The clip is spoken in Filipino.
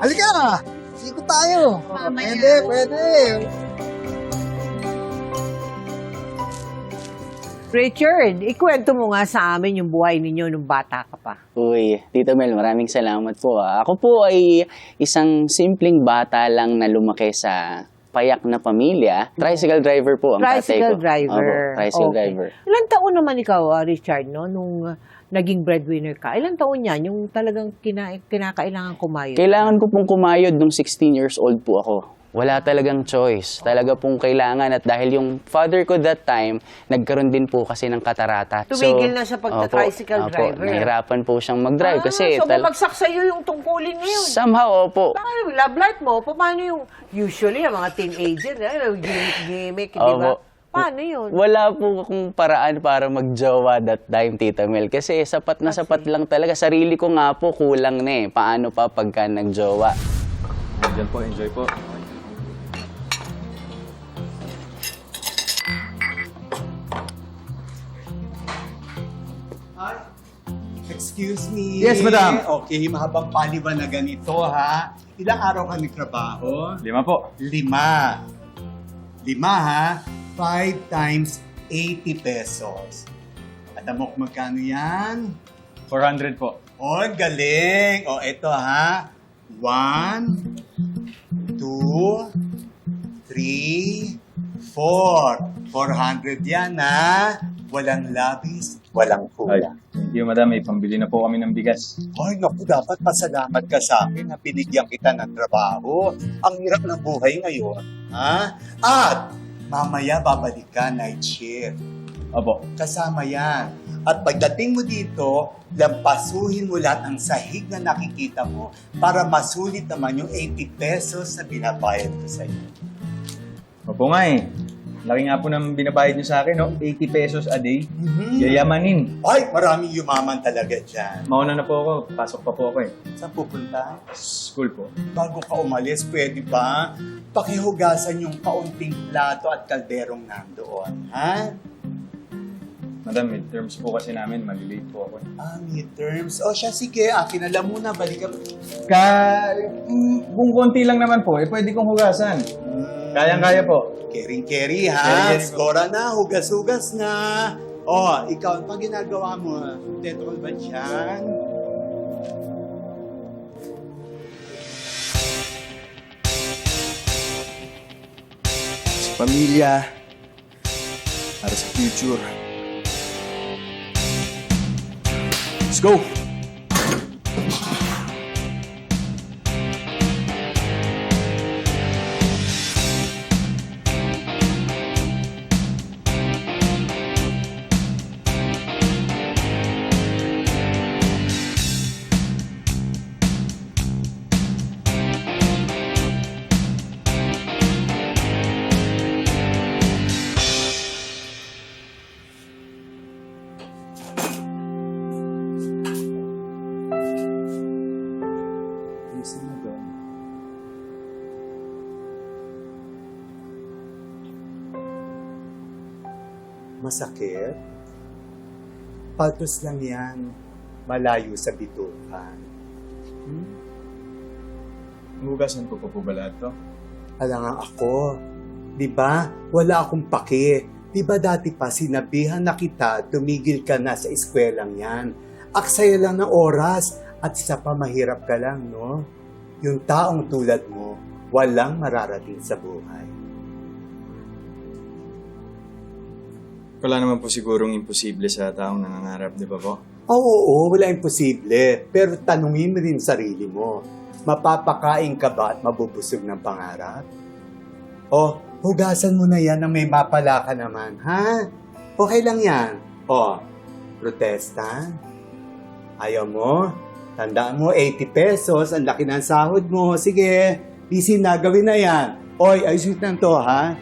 Halika! Siko tayo! Mamaya. Pwede! Richard, ikwento mo nga sa amin yung buhay ninyo nung bata ka pa. Uy, Tita Mel, maraming salamat po. Ako po ay isang simpleng bata lang na lumaki sa payak na pamilya. Tricycle driver po ang tatay ko. Tricycle driver. Opo, tricycle Okay. driver. Ilang taon naman ikaw, Richard, no? Nung naging breadwinner ka? Ilang taon yan? Yung talagang kinakailangan kumayod? Kailangan ko pong kumayod nung 16 years old po ako. Wala talagang choice. Talaga pong kailangan. At dahil yung father ko that time, nagkaroon din po kasi ng katarata. Tumigil na sa pagta-tricycle driver. Nahirapan po siyang mag-drive. kasi so bumagsak sa'yo yung tungkulin ngayon. somehow, opo. Bakit yung love life mo? Paano yung, usually, ang mga teenager, gimmick, di ba? Opo. Paano yun? Wala po akong paraan para magjowa that time, Tita Mel. Kasi sapat na sapat lang talaga. Sarili ko nga po, kulang na eh. Paano pa pagka nagjowa? Diyan po, enjoy po. Excuse me. Yes, madam. Okay, mahabang paliwan na ganito, ha? Ilang araw ka nagtrabaho? 5 po. 5. 5, ha? 5 times 80 pesos. Alam mo kung magkano yan? 400 po. Oh, galing. O, eto, ha? 1, 2, 3, 4. 400 yan, ha? Walang labis, walang Ay, kulang. thank you, madam. May pambili na po kami ng bigas. Ay, naku, dapat pasalamat ka sa akin na binigyan kita ng trabaho. Ang hirap ng buhay ngayon. Ha? At mamaya babalik ka night shift. Opo. Kasama yan. At pagdating mo dito, lampasuhin mo lahat ng sahig na nakikita mo para masulit naman yung 80 pesos na binabayad ko sa iyo. Opo nga eh. Laki nga po ng binabayad niyo sa akin, no? 80 pesos a day. Yayamanin. Ay, maraming yumaman talaga dyan. Mauna na po ako. Pasok pa po ako eh. Saan pupunta? School po. Bago ka umalis, pwede ba pakihugasan yung kaunting plato at kalderong nandoon, ha? Madam, midterms po kasi namin. Malilate po ako. Midterms. O siya, sige, akin na lang muna, balikan. Kung konti lang naman po, pwede kong hugasan. Kayang-kaya po. Kering-keri, ha? Keri-keri po. Skora na, hugas-hugas na. O, ikaw, ano pa ginagawa mo? Kontento ka ba dyan? Sa pamilya, para sa future. Let's go! Masakit? Paltos lang yan. Malayo sa bitukan. Hugasan ko po ba lahat to? Alangan ako. Di ba? Wala akong pake. Di ba dati pa sinabihan na kita, tumigil ka na sa eskwelang yan. Aksaya lang ng oras at isa pa mahirap ka lang, no? Yung taong tulad mo, walang mararating sa buhay. Wala naman po sigurong imposible sa taong nangangarap, di ba po? Oo, wala imposible. Pero tanungin mo rin sarili mo. Mapapakain ka ba at mabubusog ng pangarap? O, hugasan mo na yan nang may mapala ka naman, ha? Okay lang yan. O, protesta? Ayaw mo? Tandaan mo, 80 pesos, ang laki ng sahod mo. Sige, busy na, gawin na yan. Oy, ayusin na to, ha?